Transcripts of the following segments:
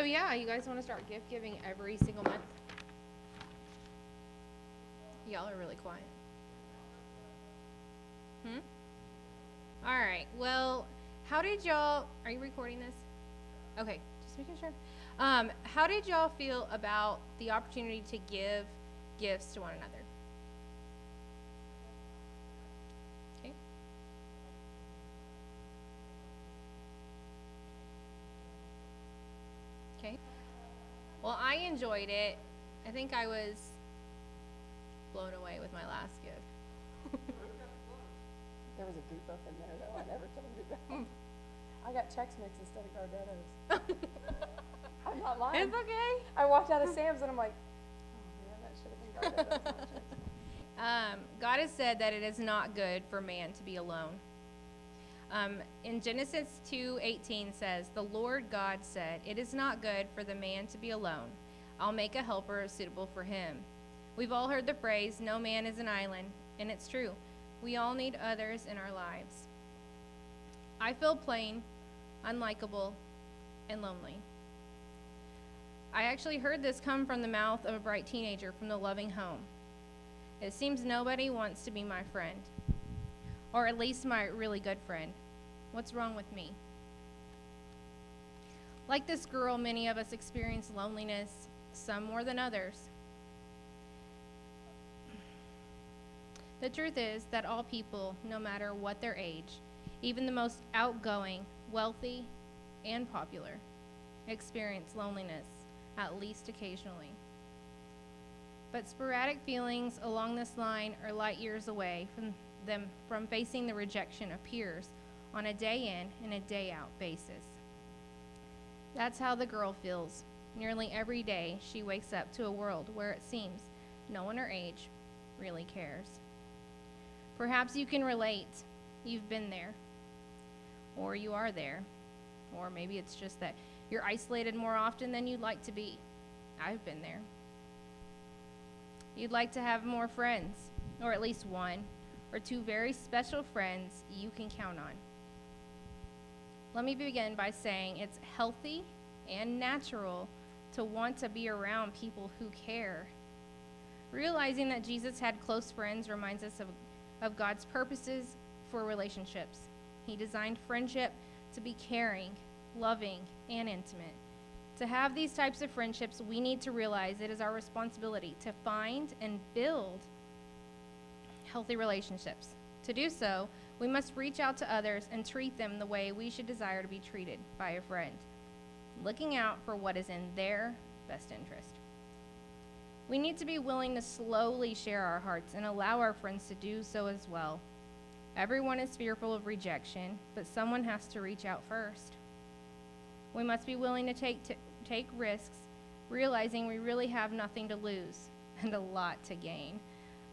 yeah, you guys want to start gift giving every single month? Y'all are really quiet. All right. Well, how did y'all? Are you recording this? Okay, just making sure. How did y'all feel about the opportunity to give gifts to one another? Okay. Okay. Well, I enjoyed it. I think I was blown away with my last gift. There was a beef up in there though. I never told you that. I got Chex Mix instead of Gardettos. I'm not lying. It's okay. I walked out of Sam's and I'm like, oh man, that should have been Gardettos, not Chex Mix. God has said that it is not good for man to be alone. In Genesis 2:18 says, "The Lord God said, it is not good for the man to be alone. I'll make a helper suitable for him." We've all heard the phrase, "No man is an island," and it's true. We all need others in our lives. I feel plain, unlikable, and lonely. I actually heard this come from the mouth of a bright teenager from the loving home. It seems nobody wants to be my friend, or at least my really good friend. What's wrong with me? Like this girl, many of us experience loneliness, some more than others. The truth is that all people, no matter what their age, even the most outgoing, wealthy, and popular, experience loneliness, at least occasionally. But sporadic feelings along this line are light years away from facing the rejection of peers on a day in and a day out basis. That's how the girl feels nearly every day she wakes up to a world where it seems no one her age really cares. Perhaps you can relate. You've been there, or you are there, or maybe it's just that you're isolated more often than you'd like to be. I've been there. You'd like to have more friends, or at least one or two very special friends you can count on. Let me begin by saying it's healthy and natural to want to be around people who care. Realizing that Jesus had close friends reminds us of God's purposes for relationships. He designed friendship to be caring, loving, and intimate. To have these types of friendships, we need to realize it is our responsibility to find and build healthy relationships. To do so, we must reach out to others and treat them the way we should desire to be treated by a friend, looking out for what is in their best interest. We need to be willing to slowly share our hearts and allow our friends to do so as well. Everyone is fearful of rejection, but someone has to reach out first. We must be willing to take risks, realizing we really have nothing to lose and a lot to gain.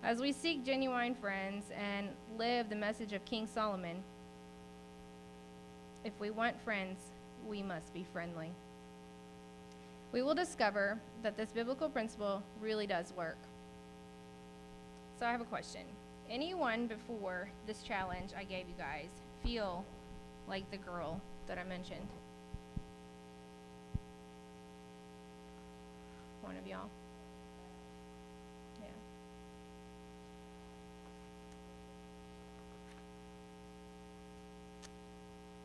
As we seek genuine friends and live the message of King Solomon, if we want friends, we must be friendly. We will discover that this biblical principle really does work. So I have a question. Anyone before this challenge I gave you guys feel like the girl that I mentioned? One of y'all? Yeah.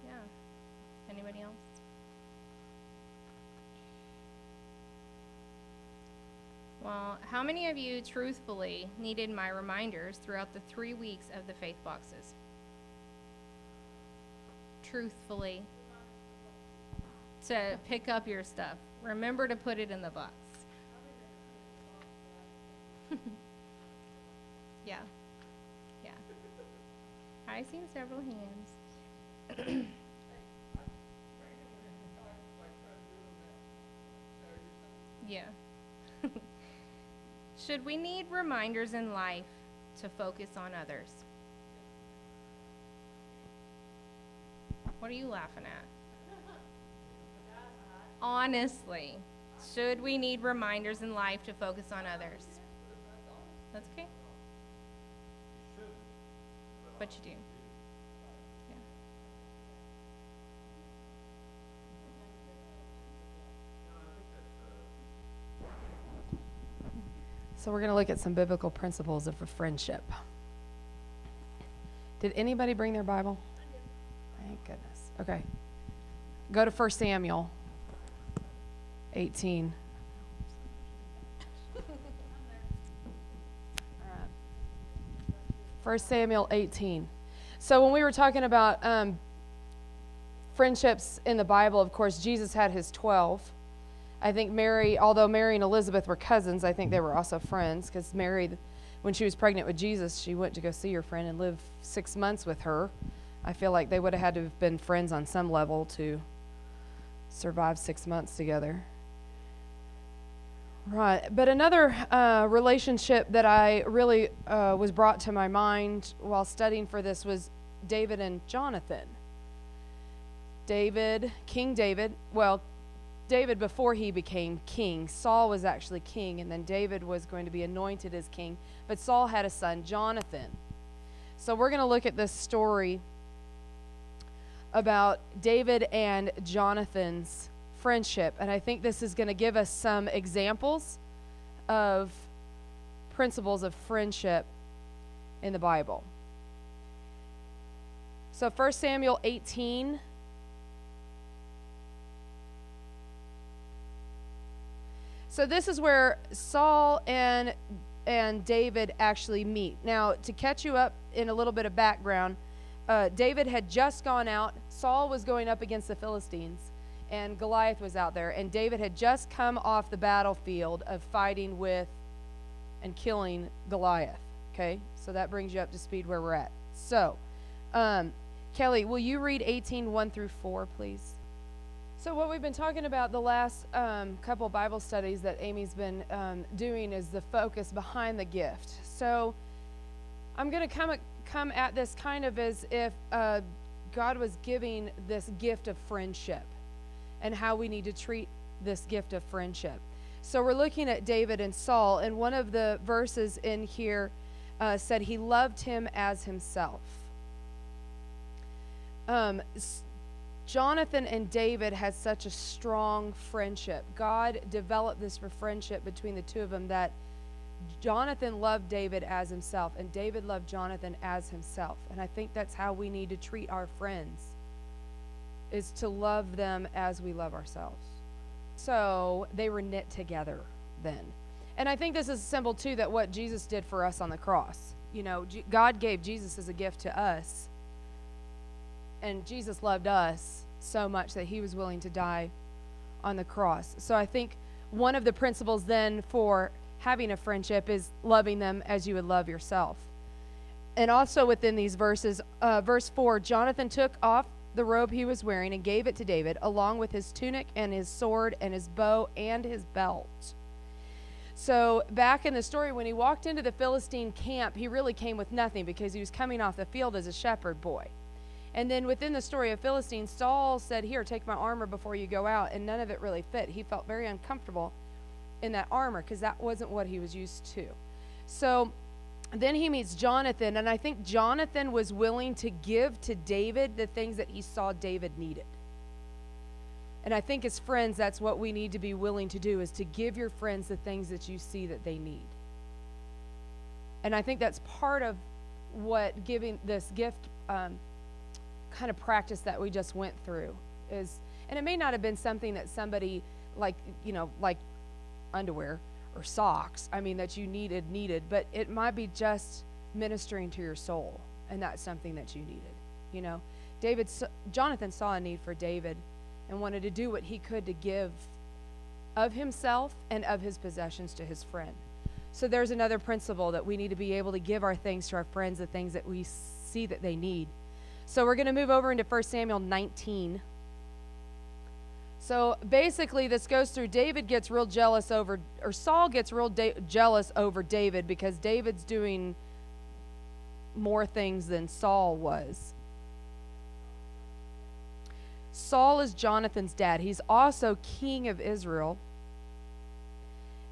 Yeah. Anybody else? Well, how many of you truthfully needed my reminders throughout the 3 weeks of the faith boxes? Truthfully. To pick up your stuff. Remember to put it in the box. Yeah. Yeah. I've seen several hands. Yeah. Should we need reminders in life to focus on others? What are you laughing at? Honestly, should we need reminders in life to focus on others? That's okay. But you do. Yeah. So we're going to look at some biblical principles of a friendship. Did anybody bring their Bible? Thank goodness. Okay. Go to 1 Samuel 18. All right. 1 Samuel 18. So when we were talking about friendships in the Bible, of course, Jesus had his 12. I think Mary, although Mary and Elizabeth were cousins, I think they were also friends, because Mary, when she was pregnant with Jesus, she went to go see her friend and live 6 months with her. I feel like they would have had to have been friends on some level to survive 6 months together. Right, but another relationship that I really was brought to my mind while studying for this was David and Jonathan. King David, well, David before he became king. Saul was actually king, and then David was going to be anointed as king. But Saul had a son, Jonathan. So we're going to look at this story about David and Jonathan's friendship. And I think this is going to give us some examples of principles of friendship in the Bible. So 1 Samuel 18. So this is where Saul and David actually meet. Now, to catch you up in a little bit of background, David had just gone out. Saul was going up against the Philistines, and Goliath was out there. And David had just come off the battlefield of fighting with and killing Goliath. Okay, so that brings you up to speed where we're at. So, Kelly, will you read 18:1 through 4, please? So what we've been talking about the last couple Bible studies that Amy's been doing is the focus behind the gift. So I'm going to come at this kind of as if God was giving this gift of friendship and how we need to treat this gift of friendship. So we're looking at David and Saul, and one of the verses in here said he loved him as himself. Jonathan and David had such a strong friendship. God developed this for friendship between the two of them that Jonathan loved David as himself, and David loved Jonathan as himself. And I think that's how we need to treat our friends, is to love them as we love ourselves. So they were knit together then. And I think this is a symbol, too, that what Jesus did for us on the cross. You know, God gave Jesus as a gift to us. And Jesus loved us so much that he was willing to die on the cross. So I think one of the principles then for having a friendship is loving them as you would love yourself. And also within these verses, verse 4, Jonathan took off the robe he was wearing and gave it to David, along with his tunic and his sword and his bow and his belt. So back in the story, when he walked into the Philistine camp, he really came with nothing because he was coming off the field as a shepherd boy. And then within the story of Philistine, Saul said, here, take my armor before you go out. And none of it really fit. He felt very uncomfortable in that armor because that wasn't what he was used to. So then he meets Jonathan. And I think Jonathan was willing to give to David the things that he saw David needed. And I think as friends, that's what we need to be willing to do, is to give your friends the things that you see that they need. And I think that's part of what giving this gift kind of practice that we just went through is. And it may not have been something that somebody like underwear or socks, that you needed, but it might be just ministering to your soul, and that's something that you needed. Jonathan saw a need for David and wanted to do what he could to give of himself and of his possessions to his friend. So there's another principle, that we need to be able to give our things to our friends, the things that we see that they need. So we're going to move over into 1 Samuel 19. So basically this goes through, Saul gets real jealous over David because David's doing more things than Saul was. Saul is Jonathan's dad. He's also king of Israel.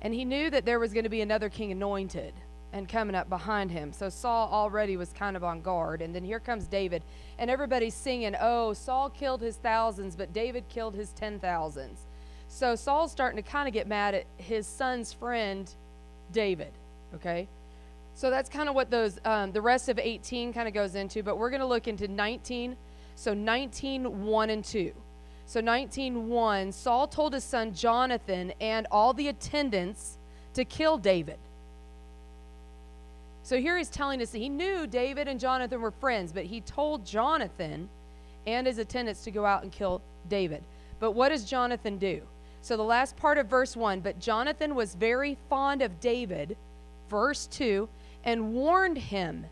And he knew that there was going to be another king anointed and coming up behind him. So Saul already was kind of on guard. And then here comes David. And everybody's singing, oh, Saul killed his thousands, but David killed his 10,000s. So Saul's starting to kind of get mad at his son's friend, David. Okay? So that's kind of what those, the rest of 18 kind of goes into, but we're going to look into 19. So 19, 1 and 2. So 19:1, Saul told his son Jonathan and all the attendants to kill David. So here he's telling us that he knew David and Jonathan were friends, but he told Jonathan and his attendants to go out and kill David. But what does Jonathan do? So the last part of verse 1, but Jonathan was very fond of David, verse 2, and warned him,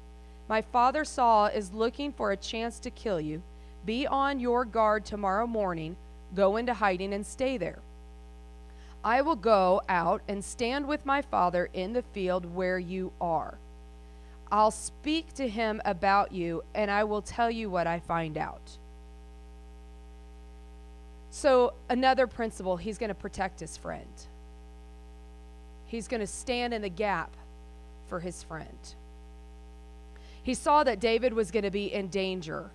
my father Saul is looking for a chance to kill you. Be on your guard tomorrow morning. Go into hiding and stay there. I will go out and stand with my father in the field where you are. I'll speak to him about you, and I will tell you what I find out. So another principle, he's going to protect his friend. He's going to stand in the gap for his friend. He saw that David was going to be in danger.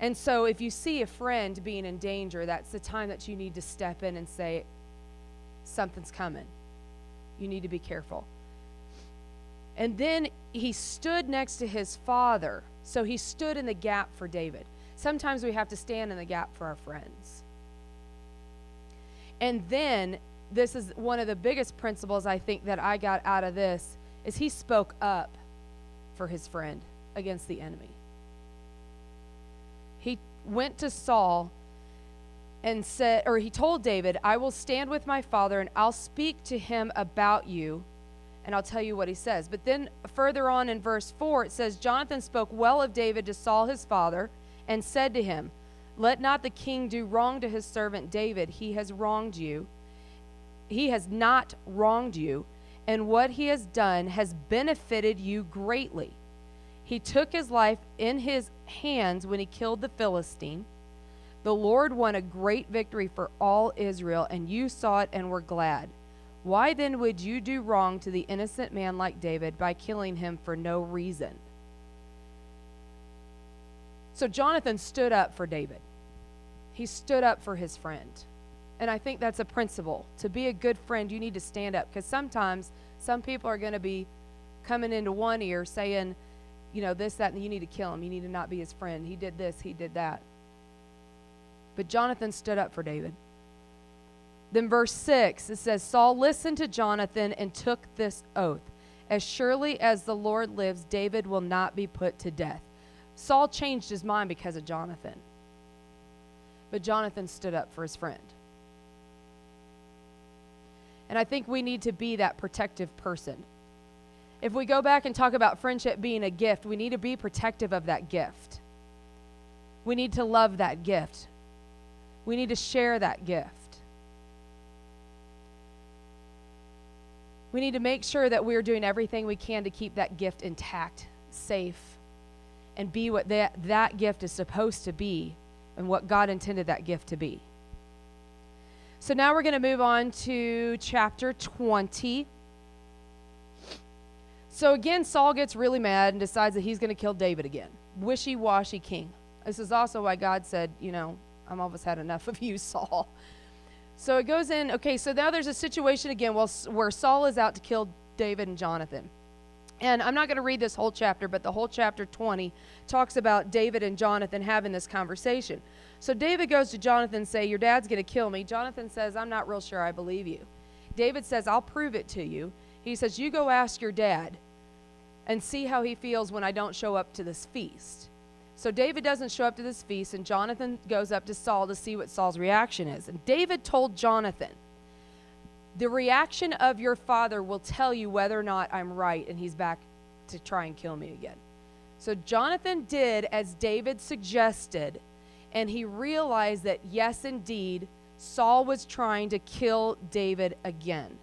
And so if you see a friend being in danger, that's the time that you need to step in and say, something's coming. You need to be careful. And then he stood next to his father. So he stood in the gap for David. Sometimes we have to stand in the gap for our friends. And then, this is one of the biggest principles I think that I got out of this, is he spoke up for his friend against the enemy. He went to Saul and said, or he told David, I will stand with my father and I'll speak to him about you, and I'll tell you what he says. But then further on in verse 4, it says, Jonathan spoke well of David to Saul his father and said to him, let not the king do wrong to his servant David. He has wronged you. He has not wronged you, and what he has done has benefited you greatly. He took his life in his hands when he killed the Philistine. The Lord won a great victory for all Israel, and you saw it and were glad. Why then would you do wrong to the innocent man like David by killing him for no reason? So Jonathan stood up for David. He stood up for his friend. And I think that's a principle. To be a good friend, you need to stand up, because sometimes some people are going to be coming into one ear saying, you know, this, that, and you need to kill him. You need to not be his friend. He did this, he did that. But Jonathan stood up for David. Then verse 6, it says, Saul listened to Jonathan and took this oath. As surely as the Lord lives, David will not be put to death. Saul changed his mind because of Jonathan. But Jonathan stood up for his friend. And I think we need to be that protective person. If we go back and talk about friendship being a gift, we need to be protective of that gift. We need to love that gift. We need to share that gift. We need to make sure that we're doing everything we can to keep that gift intact, safe, and be what that gift is supposed to be and what God intended that gift to be. So now we're going to move on to chapter 20. So again, Saul gets really mad and decides that he's going to kill David again. Wishy-washy king. This is also why God said, you know, I'm almost had enough of you, Saul. So it goes in, okay, so now there's a situation again where Saul is out to kill David and Jonathan. And I'm not going to read this whole chapter, but the whole chapter 20 talks about David and Jonathan having this conversation. So David goes to Jonathan and say, your dad's going to kill me. Jonathan says, I'm not real sure I believe you. David says, I'll prove it to you. He says, you go ask your dad and see how he feels when I don't show up to this feast. So David doesn't show up to this feast, and Jonathan goes up to Saul to see what Saul's reaction is. And David told Jonathan, the reaction of your father will tell you whether or not I'm right and he's back to try and kill me again. So Jonathan did as David suggested, and he realized that yes, indeed, Saul was trying to kill David again.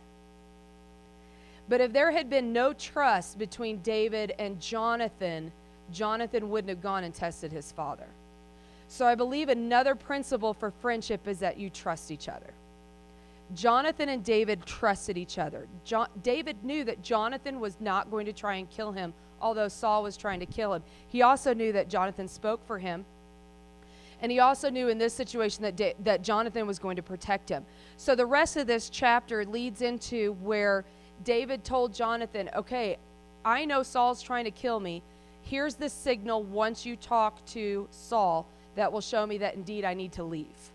But if there had been no trust between David and Jonathan, Jonathan wouldn't have gone and tested his father. So I believe another principle for friendship is that you trust each other. Jonathan and David trusted each other. David knew that Jonathan was not going to try and kill him, although Saul was trying to kill him. He also knew that Jonathan spoke for him. And he also knew in this situation that Jonathan was going to protect him. So the rest of this chapter leads into where David told Jonathan, okay, I know Saul's trying to kill me. Here's the signal once you talk to Saul that will show me that indeed I need to leave.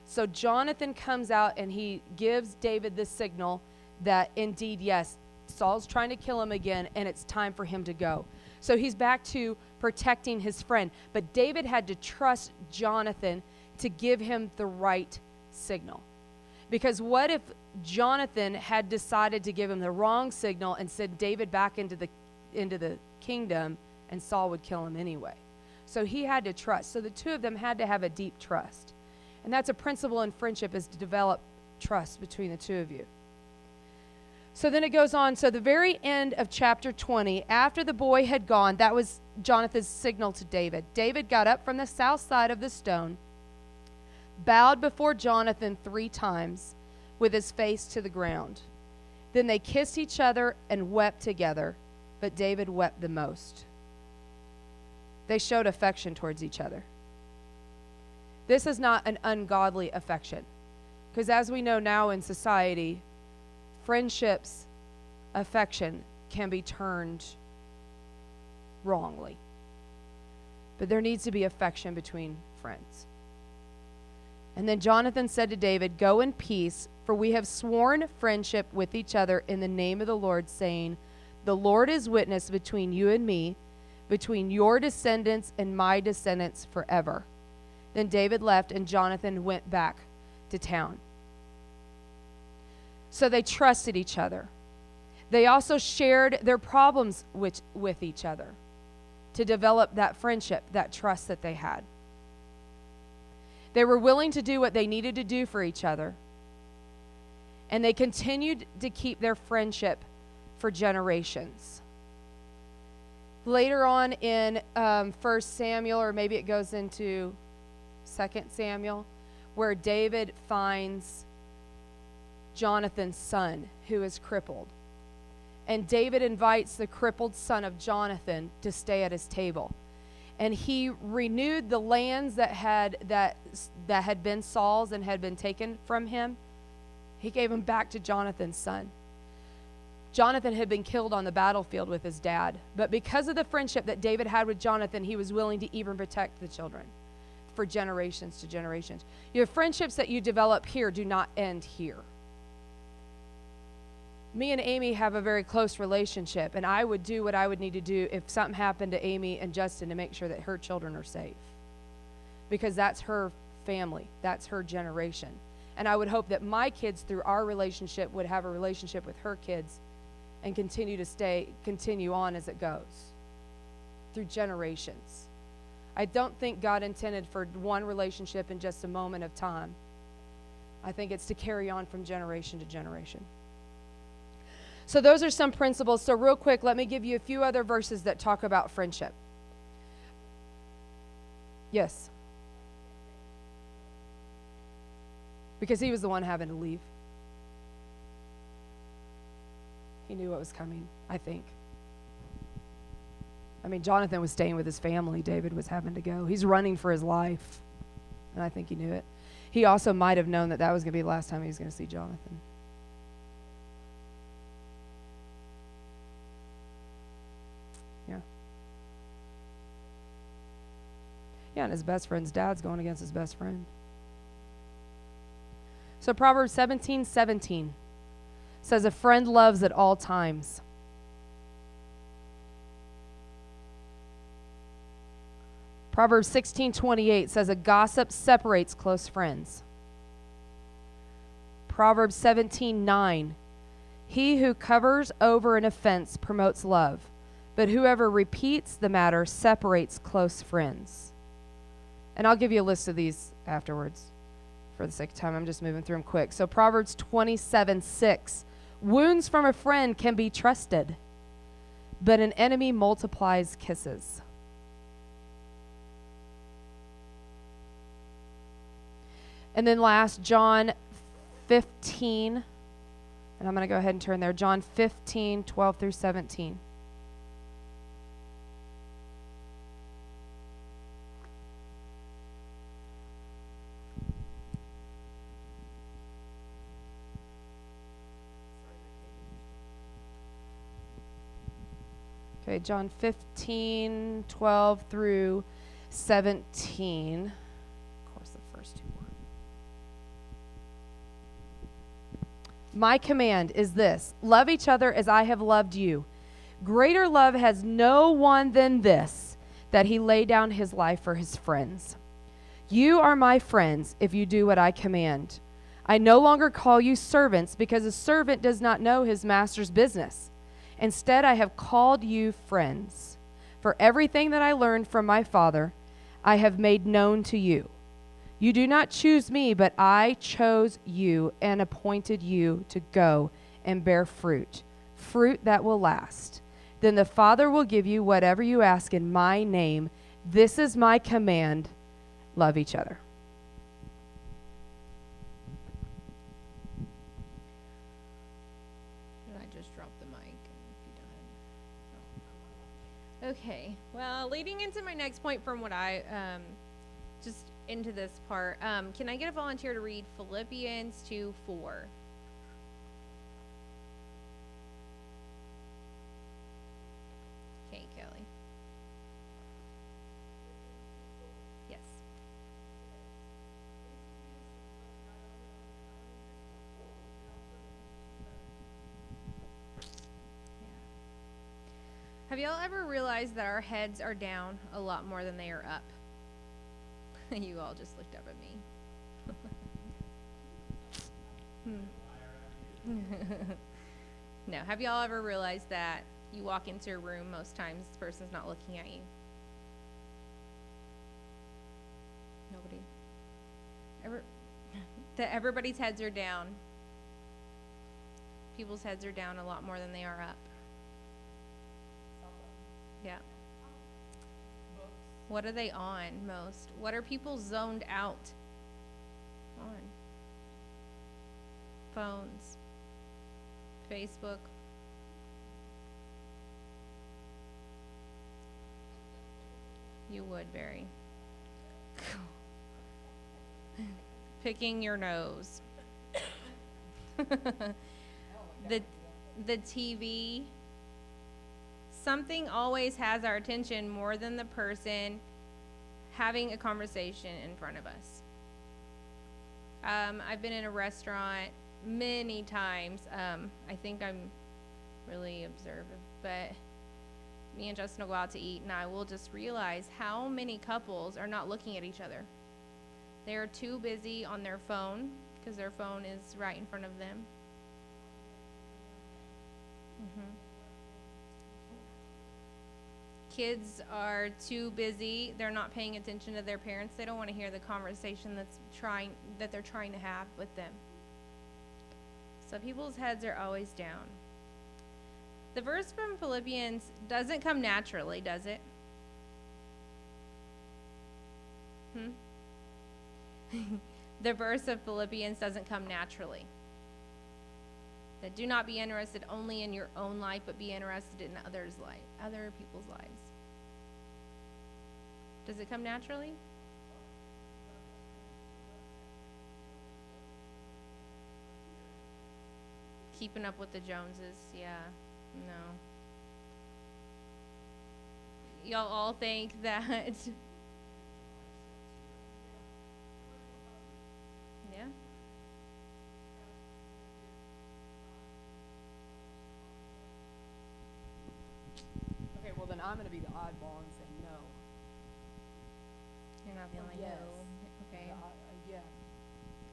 So Jonathan comes out and he gives David this signal that indeed, yes, Saul's trying to kill him again and it's time for him to go. So he's back to protecting his friend. But David had to trust Jonathan to give him the right signal. Because what if Jonathan had decided to give him the wrong signal and send David back into the kingdom, and Saul would kill him anyway? So he had to trust. So the two of them had to have a deep trust. And that's a principle in friendship, is to develop trust between the two of you. So then it goes on. So the very end of chapter 20, after the boy had gone, that was Jonathan's signal to David. David got up from the south side of the stone, bowed before Jonathan 3 times with his face to the ground. Then they kissed each other and wept together, but David wept the most. They showed affection towards each other. This is not an ungodly affection, because as we know now in society, friendships, affection can be turned wrongly. But there needs to be affection between friends. And then Jonathan said to David, "Go in peace, for we have sworn friendship with each other in the name of the Lord, saying, 'The Lord is witness between you and me, between your descendants and my descendants forever.'" Then David left, and Jonathan went back to town. So they trusted each other. They also shared their problems with each other to develop that friendship, that trust that they had. They were willing to do what they needed to do for each other. And they continued to keep their friendship for generations. Later on in 1 Samuel, or maybe it goes into 2 Samuel, where David finds Jonathan's son who is crippled. And David invites the crippled son of Jonathan to stay at his table. And he renewed the lands that had been Saul's and had been taken from him. He gave them back to Jonathan's son. Jonathan had been killed on the battlefield with his dad, but because of the friendship that David had with Jonathan, he was willing to even protect the children for generations to generations. Your friendships that you develop here do not end here. Me and Amy have a very close relationship, and I would do what I would need to do if something happened to Amy and Justin to make sure that her children are safe, because that's her family, that's her generation. And I would hope that my kids, through our relationship, would have a relationship with her kids and continue on as it goes through generations. I don't think God intended for one relationship in just a moment of time. I think it's to carry on from generation to generation. So those are some principles. So real quick, let me give you a few other verses that talk about friendship. Yes. Because he was the one having to leave. He knew what was coming, I think. I mean, Jonathan was staying with his family. David was having to go. He's running for his life, and I think he knew it. He also might have known that that was going to be the last time he was going to see Jonathan. Yeah. Yeah, and his best friend's dad's going against his best friend. So Proverbs 17:17 says, "A friend loves at all times." Proverbs 16:28 says, "A gossip separates close friends." Proverbs 17:9, "He who covers over an offense promotes love, but whoever repeats the matter separates close friends." And I'll give you a list of these afterwards. For the sake of time, I'm just moving through them quick. So Proverbs 27:6, "Wounds from a friend can be trusted, but an enemy multiplies kisses." And then last, John 15, and I'm going to go ahead and turn there. John 15:12 through 17. Okay, John 15:12 through 17. Of course, the first two words. My command is this: love each other as I have loved you. Greater love has no one than this, that he lay down his life for his friends. You are my friends if you do what I command. I no longer call you servants, because a servant does not know his master's business. Instead, I have called you friends. For everything that I learned from my Father, I have made known to you. You do not choose me, but I chose you and appointed you to go and bear fruit, fruit that will last. Then the Father will give you whatever you ask in my name. This is my command: love each other. Did I just drop the mic and be done? Okay. Well, leading into my next point from what I just into this part, can I get a volunteer to read Philippians 2:4? Okay, Kelly. Yes. Have y'all ever realized that our heads are down a lot more than they are up? You all just looked up at me. No. Have y'all ever realized that you walk into a room, most times the person's not looking at you? Nobody. That everybody's heads are down. People's heads are down a lot more than they are up. Yeah. What are they on most? What are people zoned out on? Phones, Facebook. You would, Barry. Picking your nose. The TV. Something always has our attention more than the person having a conversation in front of us. I've been in a restaurant many times. I think I'm really observant, but me and Justin will go out to eat, and I will just realize how many couples are not looking at each other. They are too busy on their phone because their phone is right in front of them. Kids are too busy. They're not paying attention to their parents. They don't want to hear the conversation that they're trying to have with them. So people's heads are always down. The verse from Philippians doesn't come naturally, does it? The verse of Philippians doesn't come naturally. That do not be interested only in your own life, but be interested in other people's lives. Does it come naturally? Keeping up with the Joneses, yeah, no. Y'all all think that, yeah. Okay, well then I'm going to be the oddball and say no. You're not the only Yes. no. Okay. Yeah.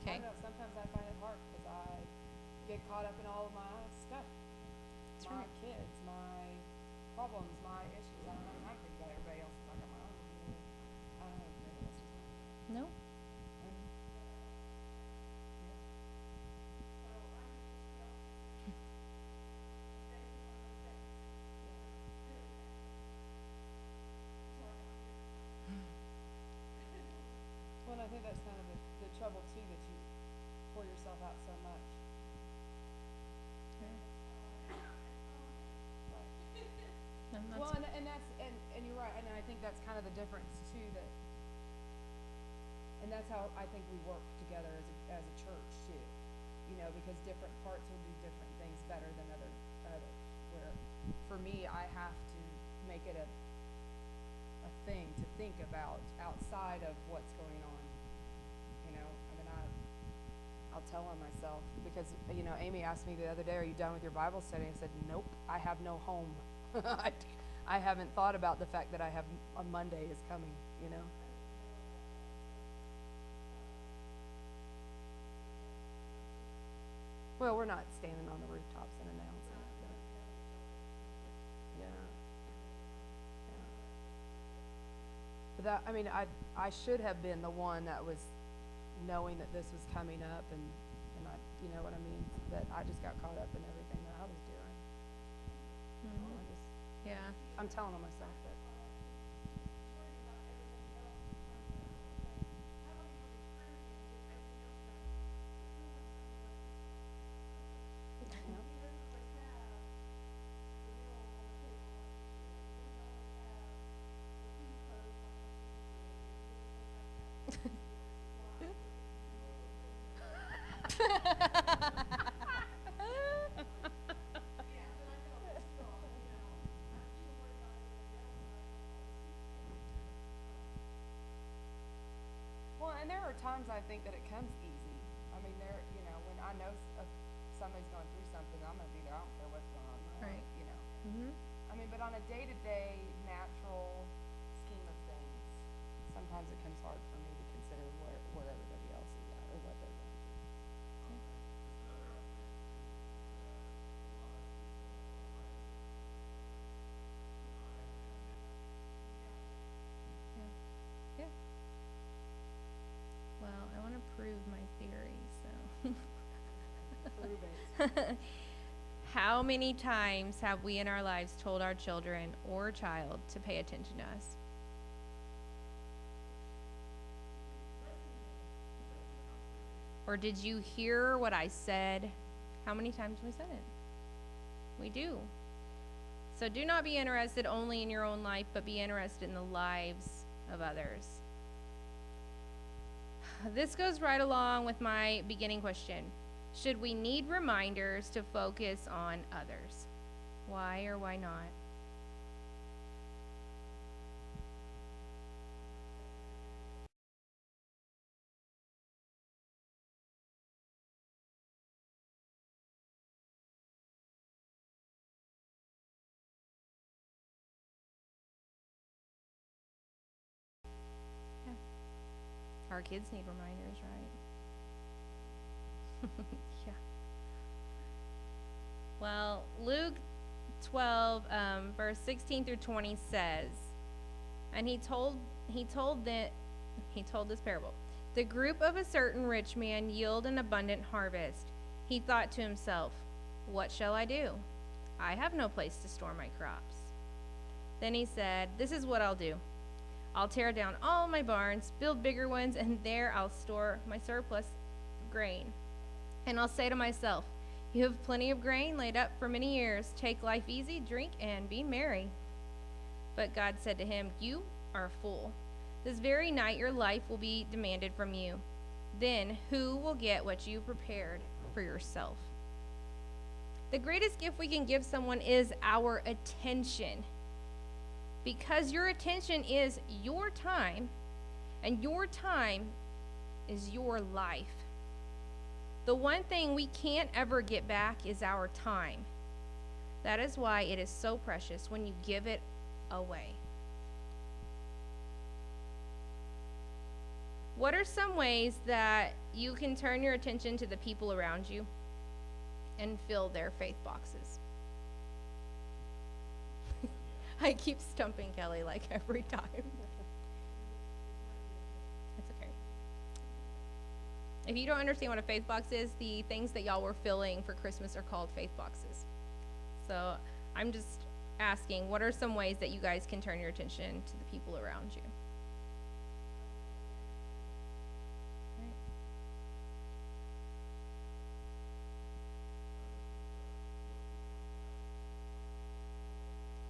Okay. I don't know, sometimes I find it hard because I get caught up in all of my stuff. That's My right. kids, my problems, my issues. I don't have time to think about everybody else. I got my own. I don't know. Maybe that's just me. No? Well, and I think that's kind of the trouble too, that you pour yourself out so much. Right. Well, and that's and you're right, and I think that's kind of the difference too. And that's how I think we work together as a church too. You know, because different parts will do different things better than others. Where, for me, I have to think about outside of what's going on. I'll tell on myself because, Amy asked me the other day, are you done with your Bible study? I said, nope, I have no home. I haven't thought about the fact that I have a Monday is coming. Well, we're not standing on the rooftops and announcing it. But yeah. But I should have been the one that was knowing that this was coming up and I, you know what I mean? That I just got caught up in everything that I was doing. Yeah. I'm telling on myself, but. Well, and there are times I think that it comes easy. When I know somebody's going through something, I'm going to be there. I don't care what's going on in my life, Right. But on a day-to-day, natural scheme of things, sometimes it comes hard for me to consider where everybody else is at or what they're going through. Yeah. Well, I want to prove my theory, so. Prove it. How many times have we in our lives told our children or child to pay attention to us? Or did you hear what I said? How many times we said it? We do. So do not be interested only in your own life, but be interested in the lives of others. This goes right along with my beginning question. Should we need reminders to focus on others? Why or why not? Yeah. Our kids need reminders, right? Yeah. Well, Luke 12, verse 16 through 20 says, and he told this parable. The group of a certain rich man yield an abundant harvest. He thought to himself, what shall I do? I have no place to store my crops. Then he said, this is what I'll do. I'll tear down all my barns, build bigger ones, and there I'll store my surplus grain. And I'll say to myself, you have plenty of grain laid up for many years. Take life easy, drink, and be merry. But God said to him, you are a fool. This very night your life will be demanded from you. Then who will get what you prepared for yourself? The greatest gift we can give someone is our attention. Because your attention is your time, and your time is your life. The one thing we can't ever get back is our time. That is why it is so precious when you give it away. What are some ways that you can turn your attention to the people around you and fill their faith boxes? I keep stumping Kelly like every time. It's okay. If you don't understand what a faith box is, the things that y'all were filling for Christmas are called faith boxes. So I'm just asking, what are some ways that you guys can turn your attention to the people around you? Right.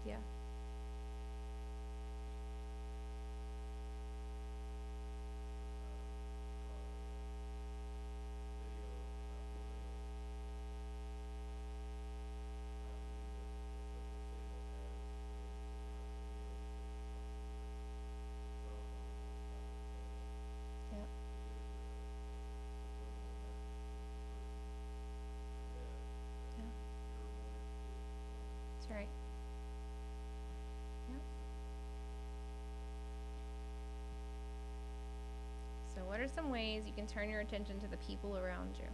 Yeah. right. Yep. So, what are some ways you can turn your attention to the people around you?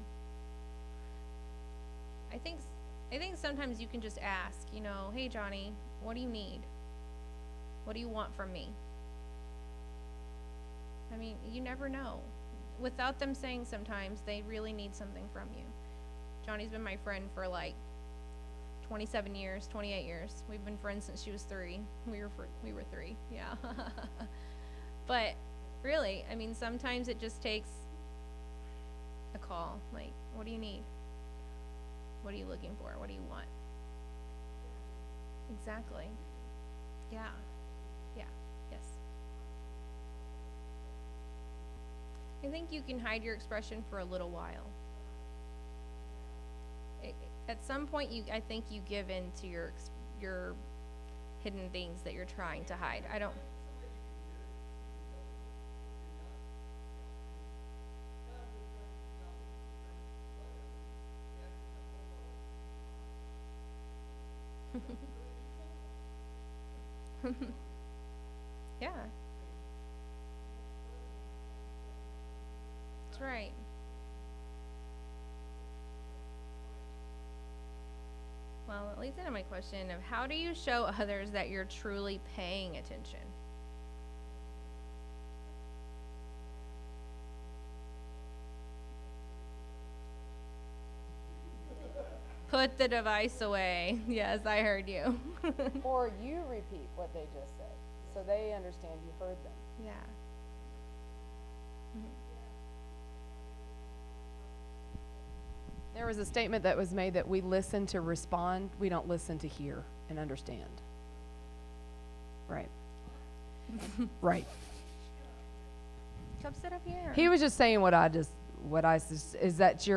I think I think sometimes you can just ask, hey Johnny, what do you need? What do you want from me? I mean, you never know. Without them saying, sometimes they really need something from you. Johnny's been my friend for like 27 years, 28 years. We've been friends since she was 3. We were 3. Yeah. But really, I mean, sometimes it just takes a call. Like, what do you need? What are you looking for? What do you want? Exactly. Yeah. Yeah. Yes. I think you can hide your expression for a little while. At some point, I think you give in to your hidden things that you're trying to hide. I don't. Yeah, that's right. Well, it leads into my question of how do you show others that you're truly paying attention? Put the device away. Yes, I heard you. Or you repeat what they just said so they understand you heard them. Yeah. Mhm. There was a statement that was made that we listen to respond, we don't listen to hear and understand. Right. Right. Come sit up here. He was just saying is that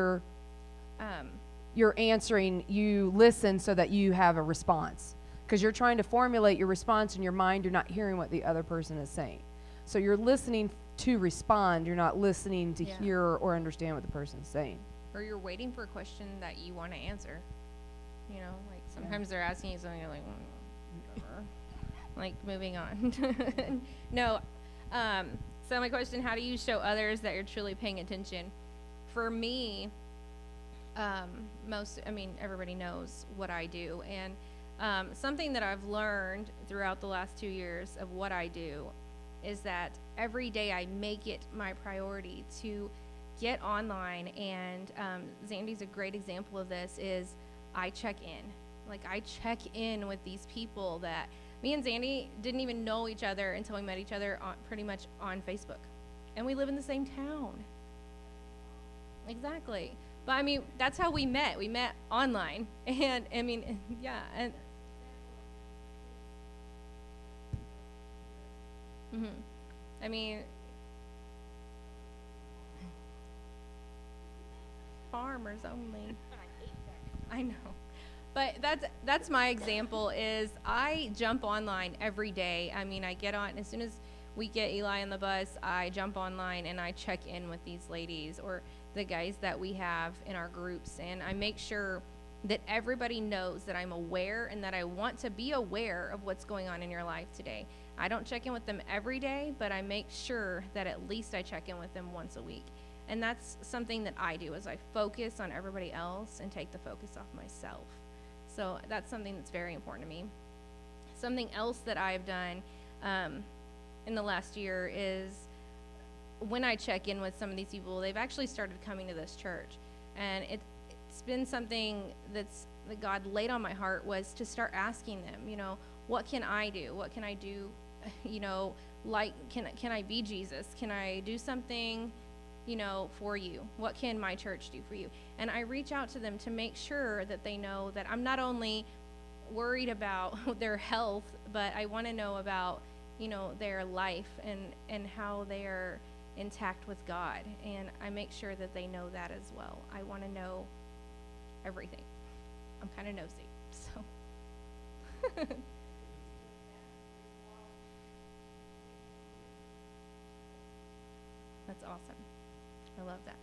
Um, you're answering, you listen so that you have a response. Because you're trying to formulate your response in your mind, you're not hearing what the other person is saying. So you're listening to respond, you're not listening to Yeah. hear or understand what the person's saying. or you're waiting for a question that you want to answer. Like sometimes they're asking you something, you're like, whatever. Like, moving on. No. So my question, how do you show others that you're truly paying attention? For me, everybody knows what I do. And something that I've learned throughout the last 2 years of what I do is that every day I make it my priority to get online, and Zandy's a great example of this, is I check in. Like, I check in with these people that me and Zandy didn't even know each other until we met each other pretty much on Facebook. And we live in the same town. Exactly. But, I mean, that's how we met. We met online. And, I mean, yeah. And I mean, farmers only. I know. But that's my example is I jump online every day. I mean, I get on, as soon as we get Eli on the bus, I jump online and I check in with these ladies or the guys that we have in our groups. And I make sure that everybody knows that I'm aware and that I want to be aware of what's going on in your life today. I don't check in with them every day, but I make sure that at least I check in with them once a week. And that's something that I do, is I focus on everybody else and take the focus off myself. So that's something that's very important to me. Something else that I've done in the last year is when I check in with some of these people, they've actually started coming to this church. And it's been something that God laid on my heart, was to start asking them, what can I do? What can I do? Like, can I be Jesus? Can I do something, for you? What can my church do for you? And I reach out to them to make sure that they know that I'm not only worried about their health, but I want to know about, their life and how they are intact with God. And I make sure that they know that as well. I want to know everything. I'm kind of nosy, so. That's awesome. I love that.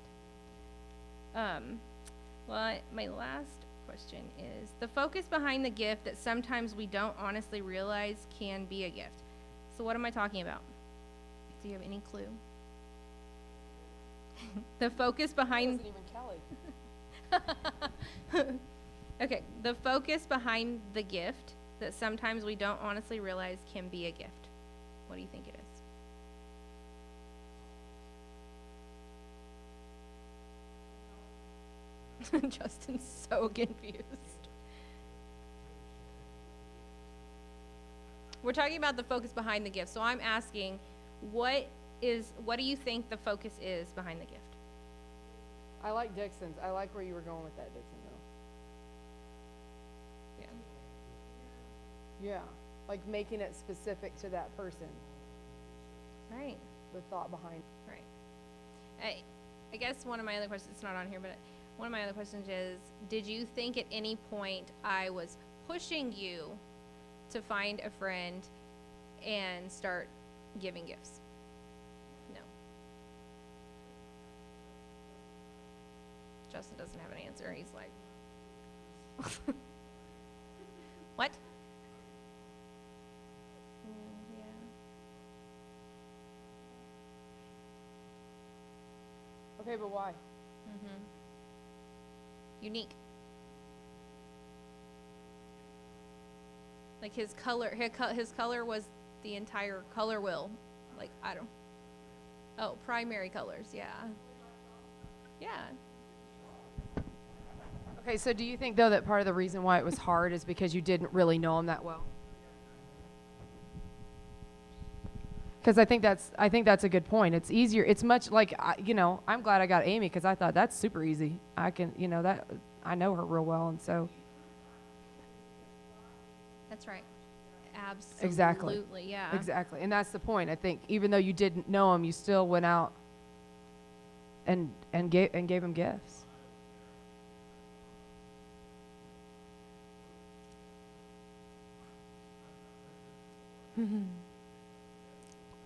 Well, my last question is, the focus behind the gift that sometimes we don't honestly realize can be a gift. So what am I talking about? Do you have any clue? The focus behind... It wasn't even Kelly. Okay, the focus behind the gift that sometimes we don't honestly realize can be a gift. What do you think it is? Justin's so confused. We're talking about the focus behind the gift. So I'm asking, what do you think the focus is behind the gift? I like Dixon's. I like where you were going with that, Dixon, though. Yeah. Yeah. Like making it specific to that person, Right. the thought behind. Right. I guess one of my other questions, it's not on here, but one of my other questions is, did you think at any point I was pushing you to find a friend and start giving gifts? No. Justin doesn't have an answer. He's like, what? Yeah. Okay, but why? Mm-hmm. Unique. Like his color was the entire color wheel. Like, I don't. Oh, primary colors, yeah. Yeah. Okay, so do you think, though, that part of the reason why it was hard is because you didn't really know him that well? Because I think that's a good point. It's easier. It's much like, I'm glad I got Amy because I thought that's super easy. I can, that I know her real well, and so. That's right. Absolutely. Exactly. Yeah. Exactly, and that's the point. I think even though you didn't know him, you still went out and gave him gifts.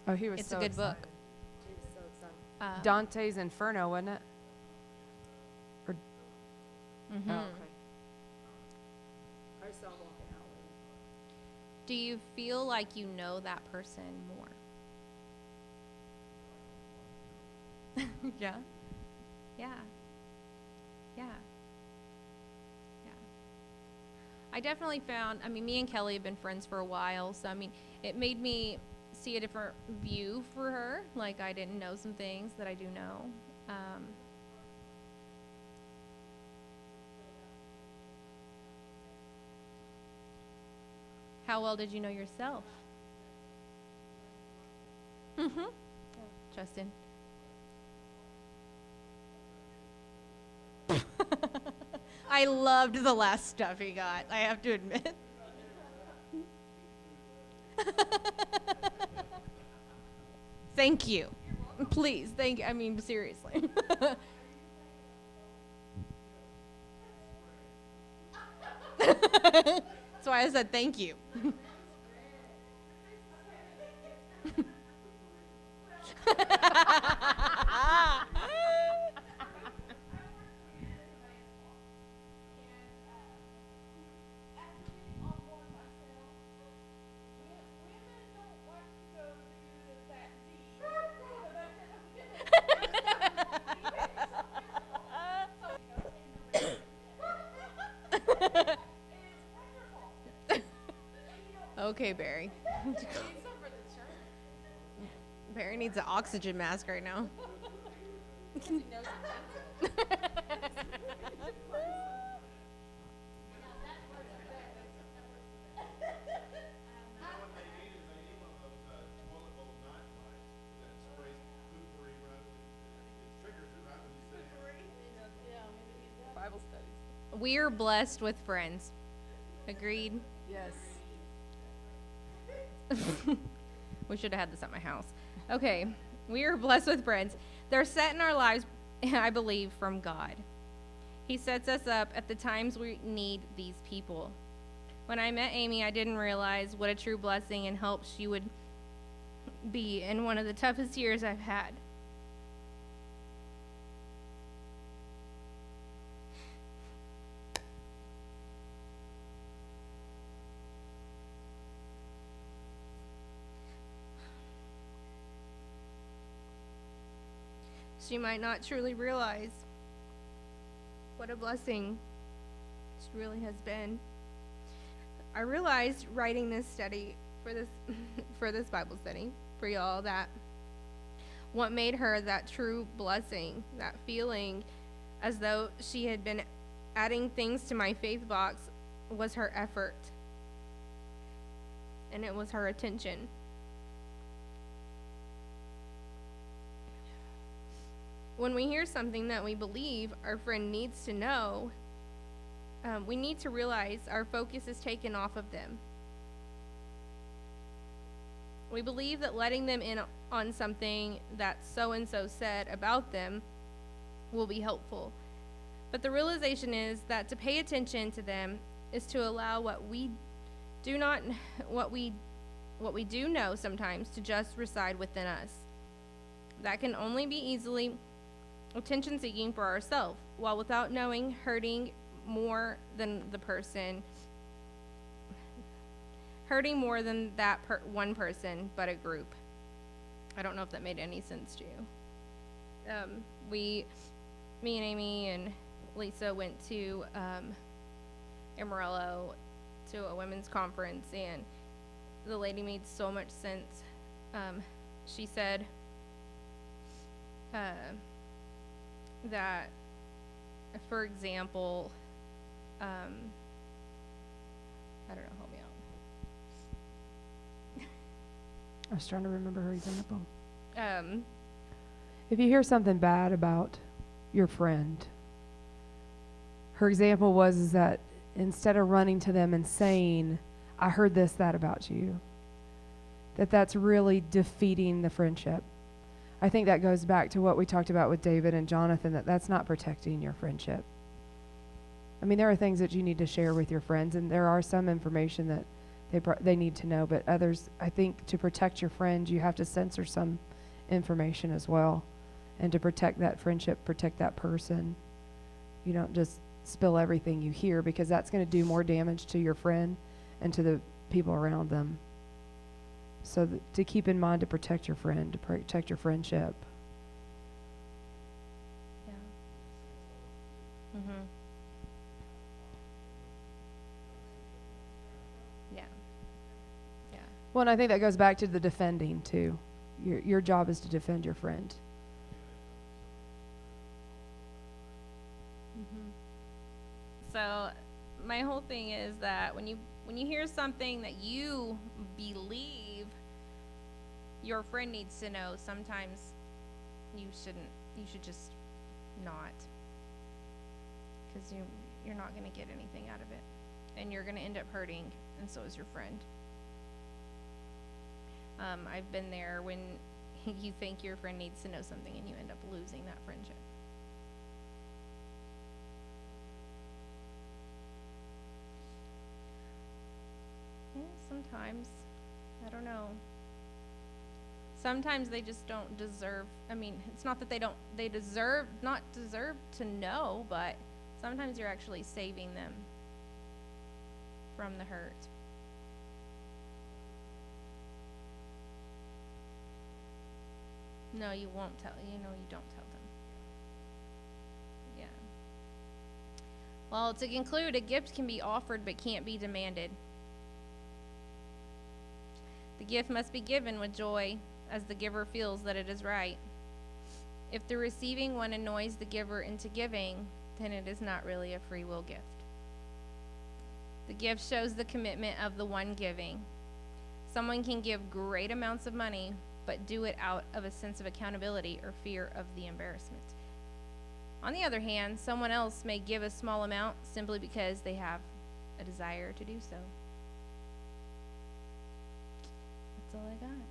Oh, he was. It's so a good excited. book. He was so excited. Dante's Inferno, wasn't it? Or, Mm-hmm. Oh, okay. I saw walking out Do you feel like you know that person more? Yeah. Yeah. Yeah. Yeah. I definitely found, me and Kelly have been friends for a while, so it made me see a different view for her. Like, I didn't know some things that I do know. How well did you know yourself? Mm-hmm. Justin. I loved the last stuff he got, I have to admit. Thank you. Please, seriously. That's why I said thank you. Okay, Barry. Barry needs an oxygen mask right now. Bible studies. We are blessed with friends. Agreed? Yes. We should have had this at my house. Okay, we are blessed with friends. They're set in our lives, I believe, from God. He sets us up at the times we need these people. When I met Amy, I didn't realize what a true blessing and help she would be in one of the toughest years I've had. she might not truly realize what a blessing this really has been. I realized writing this study for this for this Bible study for y'all that what made her that true blessing, that feeling as though she had been adding things to my faith box, was her effort. And it was her attention. When we hear something that we believe our friend needs to know, we need to realize our focus is taken off of them. We believe that letting them in on something that so-and-so said about them will be helpful. But the realization is that to pay attention to them is to allow what we do know sometimes to just reside within us. That can only be easily attention seeking for ourselves, while without knowing hurting more than that one person, but a group. I don't know if that made any sense to you. Me and Amy and Lisa went to Amarillo to a women's conference, and the lady made so much sense. She said that, for example, I don't know, help me out. I was trying to remember her example. If you hear something bad about your friend, her example was that instead of running to them and saying, I heard that about you, that's really defeating the friendship. I think that goes back to what we talked about with David and Jonathan, that's not protecting your friendship. I mean, there are things that you need to share with your friends, and there are some information that they need to know, but others, I think to protect your friend, you have to censor some information as well. And to protect that friendship, protect that person, you don't just spill everything you hear, because that's going to do more damage to your friend and to the people around them. So to keep in mind to protect your friend, to protect your friendship. Yeah. Mhm. Yeah. Yeah. Well, and I think that goes back to the defending too. Your job is to defend your friend. Mm-hmm. So my whole thing is that when you hear something that you believe your friend needs to know, sometimes you should just not, because you're not going to get anything out of it, and you're going to end up hurting, and so is your friend. I've been there when you think your friend needs to know something and you end up losing that friendship. Yeah, sometimes, I don't know. Sometimes they just don't deserve, I mean, it's not that they deserve to know, but sometimes you're actually saving them from the hurt. No, you won't tell. You don't tell them. Yeah. Well, to conclude, a gift can be offered but can't be demanded. The gift must be given with joy, as the giver feels that it is right. If the receiving one annoys the giver into giving, then it is not really a free will gift. The gift shows the commitment of the one giving. Someone can give great amounts of money, but do it out of a sense of accountability or fear of the embarrassment. On the other hand, someone else may give a small amount simply because they have a desire to do so. That's all I got.